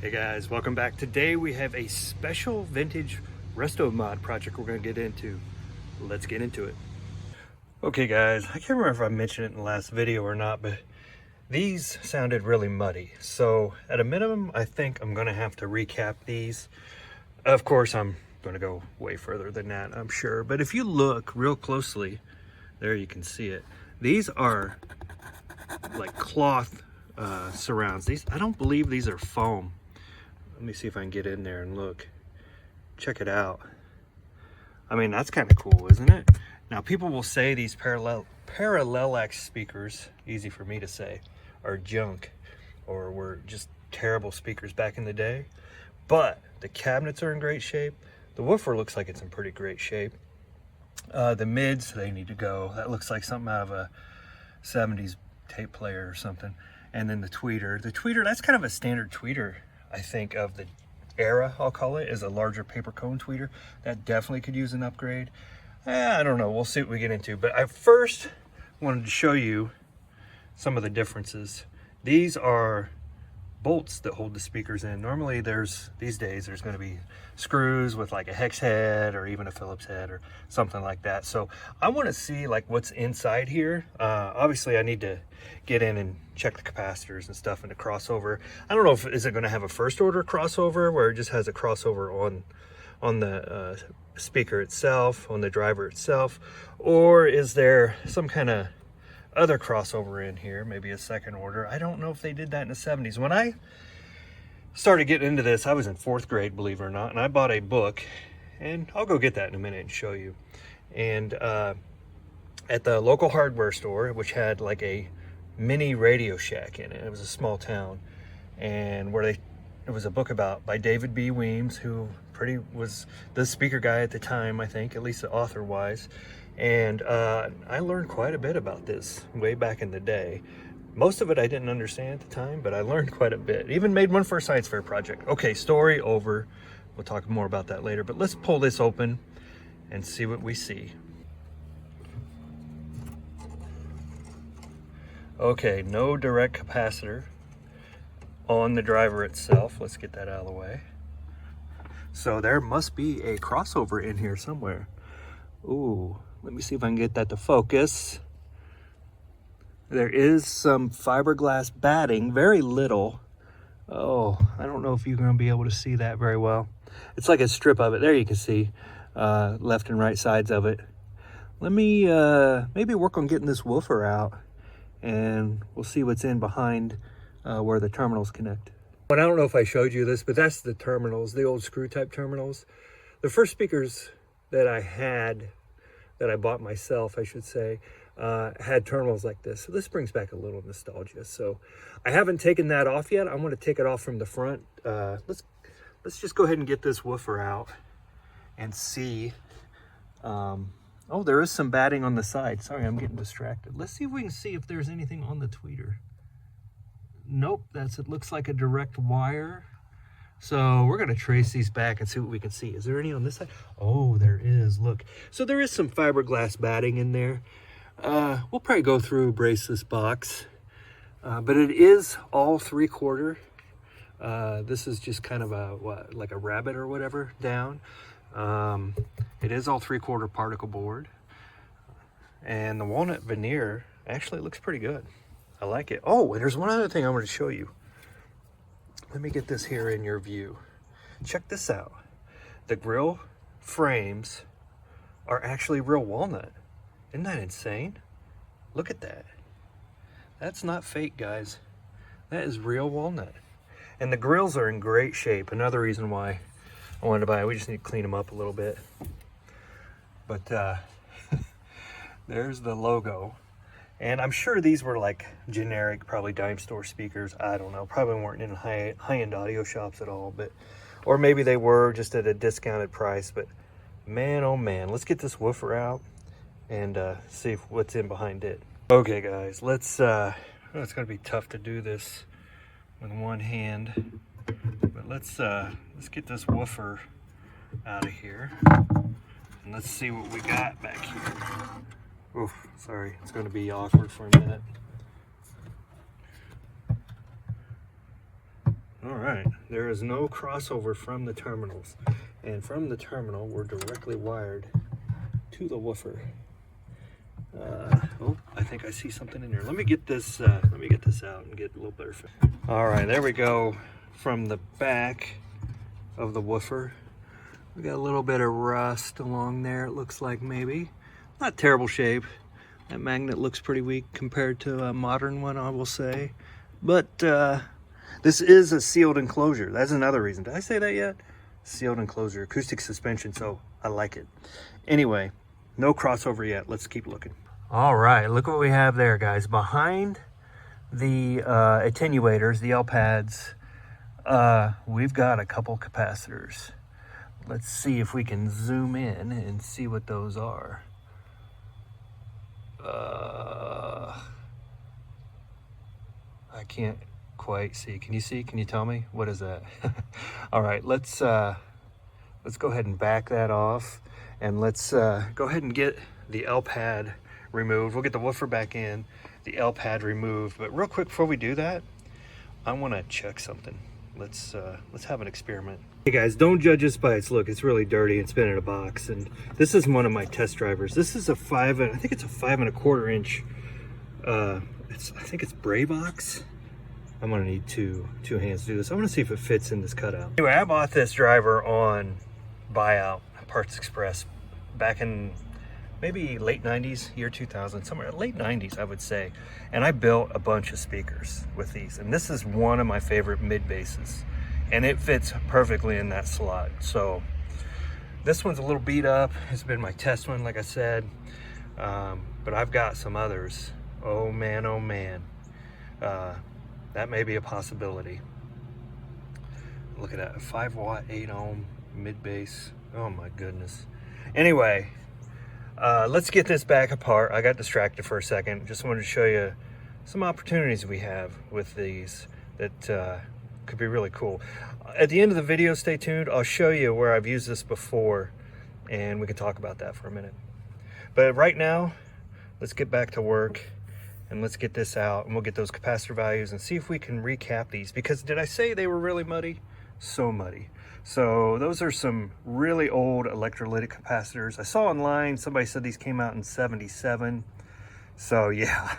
Hey guys, welcome back. Today we have a special vintage Restomod project we're going to get into. Let's get into it. Okay guys, I can't remember if I mentioned it in the last video or not, but these sounded really muddy. So at a minimum, I think I'm going to have to recap these. Of course, I'm going to go way further than that, I'm sure. But if you look real closely, there you can see it. These are like cloth surrounds. I don't believe these are foam. Let me see if I can get in there and look. Check it out. I mean, that's kind of cool, isn't it? Now, people will say these Parallax speakers, easy for me to say, are junk or were just terrible speakers back in the day. But the cabinets are in great shape. The woofer looks like it's in pretty great shape. The mids, they need to go. That looks like something out of a 70s tape player or something. And then the tweeter. The tweeter, that's kind of a standard tweeter, I think, of the era, I'll call it, is a larger paper cone tweeter. That definitely could use an upgrade. I don't know, we'll see what we get into. But I first wanted to show you some of the differences. These are bolts that hold the speakers in. Normally these days there's going to be screws with like a hex head or even a Phillips head or something like that. So I want to see like what's inside here. Obviously I need to get in and check the capacitors and stuff and the crossover. I don't know if is it going to have a first order crossover where it just has a crossover on the speaker itself, on the driver itself, or is there some kind of other crossover in here, maybe a second order. I don't know if they did that in the 70s. When I started getting into this, I was in 4th grade, believe it or not, and I bought a book, and I'll go get that in a minute and show you. And at the local hardware store, which had like a mini Radio Shack in it, it was a small town, and it was a book by David B. Weems, who was the speaker guy at the time, I think, at least the author wise. And I learned quite a bit about this way back in the day. Most of it I didn't understand at the time, but I learned quite a bit. Even made one for a science fair project. Okay, story over. We'll talk more about that later, but let's pull this open and see what we see. Okay, no direct capacitor on the driver itself. Let's get that out of the way. So there must be a crossover in here somewhere. Ooh. Let me see if I can get that to focus. There is some fiberglass batting, very little. Oh, I don't know if you're going to be able to see that very well. It's like a strip of it. There you can see left and right sides of it. Let me maybe work on getting this woofer out, and we'll see what's in behind where the terminals connect. But I don't know if I showed you this, but that's the terminals, the old screw type terminals. The first speakers that I bought myself, I should say, had terminals like this. So this brings back a little nostalgia. So I haven't taken that off yet. I'm going to take it off from the front. Let's just go ahead and get this woofer out and see. Oh, there is some batting on the side. Sorry, I'm getting distracted. Let's see if we can see if there's anything on the tweeter. Nope, it looks like a direct wire. So we're going to trace these back and see what we can see. Is there any on this side? Oh, there is. Look. So there is some fiberglass batting in there. We'll probably go through, brace this box. But it is all 3/4. This is just kind of like a rabbit or whatever down. It is all 3/4 particle board. And the walnut veneer actually looks pretty good. I like it. Oh, and there's one other thing I want to show you. Let me get this here in your view. Check this out. The grill frames are actually real walnut. Isn't that insane? Look at that. That's not fake, guys. That is real walnut. And the grills are in great shape. Another reason why I wanted to buy it. We just need to clean them up a little bit. But there's the logo. And I'm sure these were like generic, probably dime store speakers. I don't know. Probably weren't in high-end audio shops at all. Or maybe they were just at a discounted price. But man, oh man, let's get this woofer out and see what's in behind it. Okay, guys, it's going to be tough to do this with one hand. But let's get this woofer out of here. And let's see what we got back here. Oof, sorry, it's going to be awkward for a minute. All right, there is no crossover from the terminals. And from the terminal, we're directly wired to the woofer. Oh, I think I see something in there. Let me get this out and get a little better fit. All right, there we go. From the back of the woofer, we got a little bit of rust along there. It looks like maybe not terrible shape. That magnet looks pretty weak compared to a modern one, I will say. But this is a sealed enclosure. That's another reason. Did I say that yet? Sealed enclosure, acoustic suspension, so I like it. Anyway, no crossover yet. Let's keep looking. All right, look what we have there, guys. Behind the attenuators, the L pads, we've got a couple capacitors. Let's see if we can zoom in and see what those are. I can't quite see. Can you see? Can you tell me? What is that? All right, let's go ahead and back that off, and let's go ahead and get the L pad removed. We'll get the woofer back in, the L pad removed. But real quick before we do that, I want to check something. Let's have an experiment. Hey guys, don't judge this by its look. It's really dirty. It's been in a box, and this is one of my test drivers. This is a 5 and a quarter inch. I think it's Bravox. I'm gonna need two hands to do this. I want to see if it fits in this cutout. Anyway, I bought this driver on buyout, Parts Express, back in maybe late 90s, year 2000, somewhere late 90s, I would say. And I built a bunch of speakers with these. And this is one of my favorite mid basses. And it fits perfectly in that slot. So this one's a little beat up. It's been my test one, like I said. But I've got some others. Oh man, oh man. That may be a possibility. Look at that, 5 watt, 8 ohm mid bass. Oh my goodness. Anyway, let's get this back apart. I got distracted for a second. Just wanted to show you some opportunities we have with these that could be really cool. At the end of the video, stay tuned. I'll show you where I've used this before, and we can talk about that for a minute. But right now, let's get back to work, and let's get this out, and we'll get those capacitor values and see if we can recap these. Because did I say they were really muddy? So muddy. So those are some really old electrolytic capacitors. I saw online, somebody said these came out in 77. So yeah,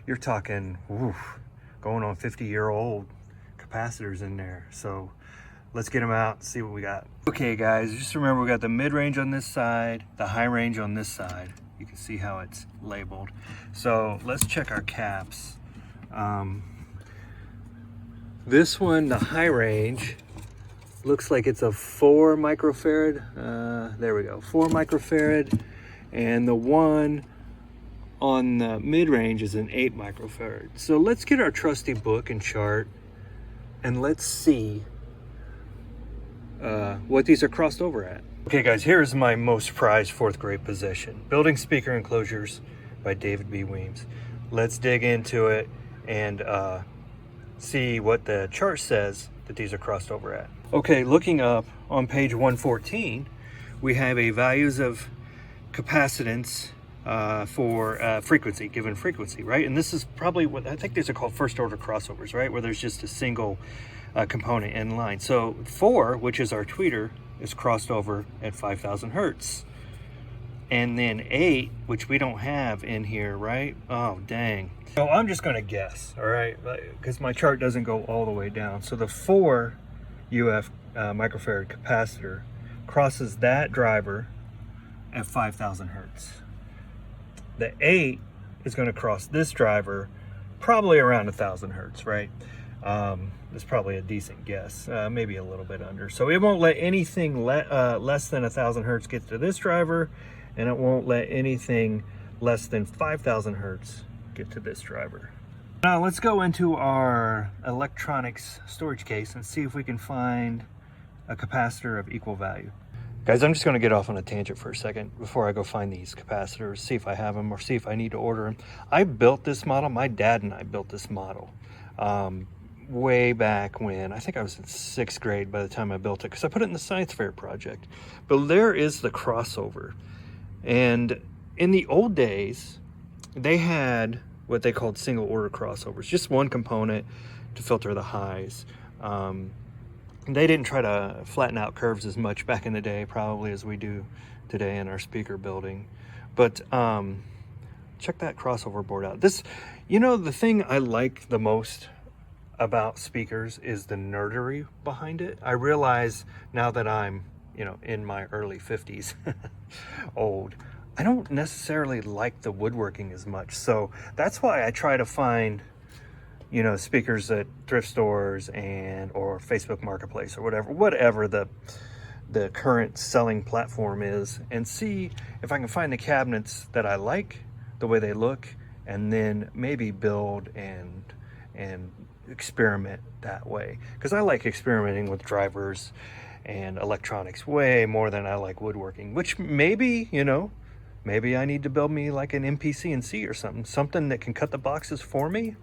you're talking, going on 50-year-old capacitors in there. So let's get them out and see what we got. Okay guys, just remember we got the mid-range on this side, the high range on this side. You can see how it's labeled. So let's check our caps. This one, the high range, looks like it's a 4 microfarad. There we go, 4 microfarad. And the one on the mid-range is an 8 microfarad. So let's get our trusty book and chart, and let's see what these are crossed over at. Okay guys, here's my most prized 4th grade possession. Building Speaker Enclosures by David B. Weems. Let's dig into it and see what the chart says that these are crossed over at. Okay, looking up on page 114, we have a values of capacitance for frequency, given frequency, right? And this is probably what, I think these are called first order crossovers, right? Where there's just a single component in line. So 4, which is our tweeter, is crossed over at 5,000 hertz. And then 8, which we don't have in here, right? Oh, dang. So I'm just gonna guess, all right? Because my chart doesn't go all the way down. So the 4 UF microfarad capacitor crosses that driver at 5,000 hertz. The 8 is gonna cross this driver probably around 1,000 hertz, right? That's probably a decent guess, maybe a little bit under. So it won't let anything less than 1,000 hertz get to this driver, and it won't let anything less than 5,000 hertz get to this driver. Now let's go into our electronics storage case and see if we can find a capacitor of equal value. Guys, I'm just going to get off on a tangent for a second before I go find these capacitors, see if I have them or see if I need to order them. I built this model, my dad and I built this model way back when, I think I was in 6th grade by the time I built it, because I put it in the science fair project. But there is the crossover. And in the old days, they had what they called single order crossovers, just one component to filter the highs. They didn't try to flatten out curves as much back in the day, probably, as we do today in our speaker building. But check that crossover board out. This, you know, the thing I like the most about speakers is the nerdery behind it. I realize now that I'm, you know, in my early 50s, old, I don't necessarily like the woodworking as much. So that's why I try to find, you know, speakers at thrift stores and or Facebook Marketplace or whatever the current selling platform is, and see if I can find the cabinets that I like, the way they look, and then maybe build and experiment that way. Because I like experimenting with drivers and electronics way more than I like woodworking, which maybe, you know, maybe I need to build me like an MPCNC or something that can cut the boxes for me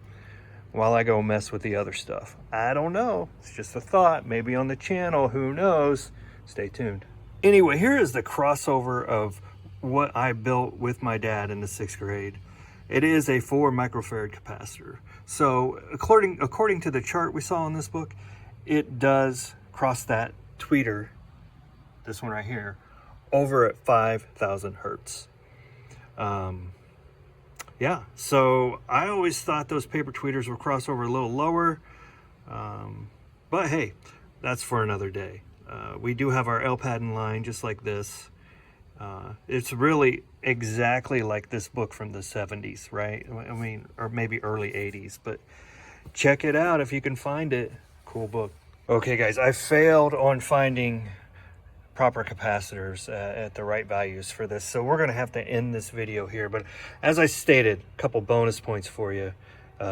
while I go mess with the other stuff. I don't know. It's just a thought. Maybe on the channel. Who knows? Stay tuned. Anyway, here is the crossover of what I built with my dad in the 6th grade. It is a 4 microfarad capacitor. So according to the chart we saw in this book, it does cross that tweeter, this one right here, over at 5,000 hertz. Yeah, so I always thought those paper tweeters would cross over a little lower, but hey, that's for another day. We do have our L pad in line just like this. It's really exactly like this book from the 70s, right? I mean, or maybe early 80s, but check it out if you can find it. Cool book. Okay guys, I failed on finding proper capacitors at the right values for this, so we're gonna have to end this video here, but as I stated, a couple bonus points for you,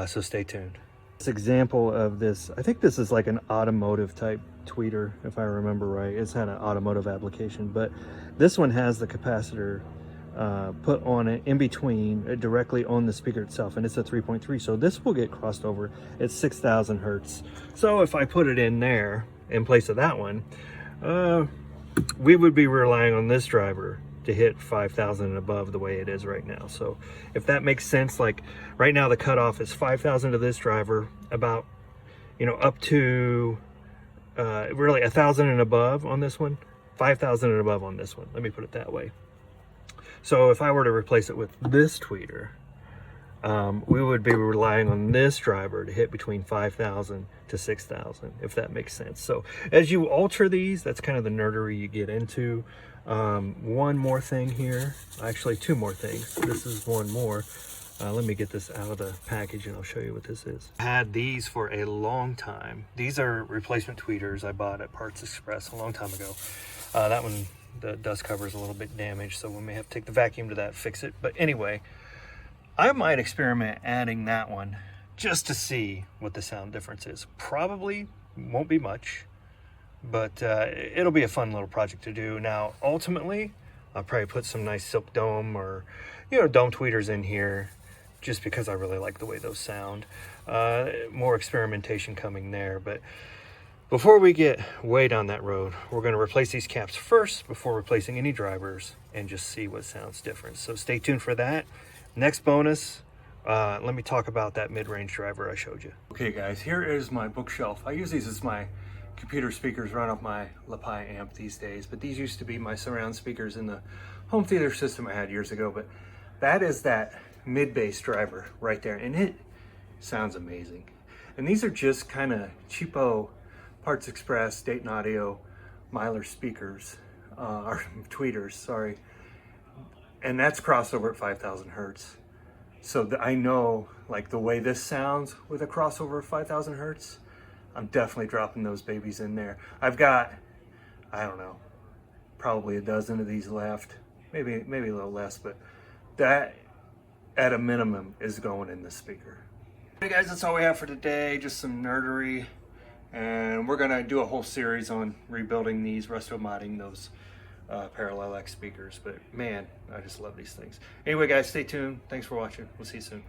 so stay tuned. This example of this, I think this is like an automotive type tweeter, if I remember right. It's had an automotive application, but this one has the capacitor put on it in between, directly on the speaker itself, and it's a 3.3, so this will get crossed over at 6,000 hertz. So if I put it in there in place of that one, we would be relying on this driver to hit 5,000 and above the way it is right now. So if that makes sense, like right now the cutoff is 5,000 to this driver, about, you know, up to really 1,000 and above on this one, 5,000 and above on this one. Let me put it that way. So if I were to replace it with this tweeter, we would be relying on this driver to hit between 5,000 to 6,000, if that makes sense. So as you alter these, that's kind of the nerdery you get into. One more thing here, actually 2 more things. This is one more. Let me get this out of the package and I'll show you what this is. I had these for a long time. These are replacement tweeters I bought at Parts Express a long time ago. That one, the dust cover is a little bit damaged, so we may have to take the vacuum to that, fix it. But anyway, I might experiment adding that one just to see what the sound difference is. Probably won't be much, but it'll be a fun little project to do. Now, ultimately, I'll probably put some nice silk dome or, you know, dome tweeters in here just because I really like the way those sound. More experimentation coming there, but before we get way down that road, we're going to replace these caps first before replacing any drivers and just see what sounds different. So stay tuned for that. Next bonus, let me talk about that mid-range driver I showed you. Okay guys, here is my bookshelf. I use these as my computer speakers, run off my LaPi amp these days, but these used to be my surround speakers in the home theater system I had years ago. But that is that mid-bass driver right there, and it sounds amazing. And these are just kind of cheapo Parts Express, Dayton Audio, Myler speakers, or tweeters, sorry. And that's crossover at 5,000 hertz. So I know, like, the way this sounds with a crossover of 5,000 hertz, I'm definitely dropping those babies in there. I've got, I don't know, probably a dozen of these left, maybe a little less, but that at a minimum is going in this speaker. Hey guys, that's all we have for today, just some nerdery. And we're gonna do a whole series on rebuilding these, restomodding those Parallax speakers. But man, I just love these things. Anyway guys, stay tuned. Thanks for watching. We'll see you soon.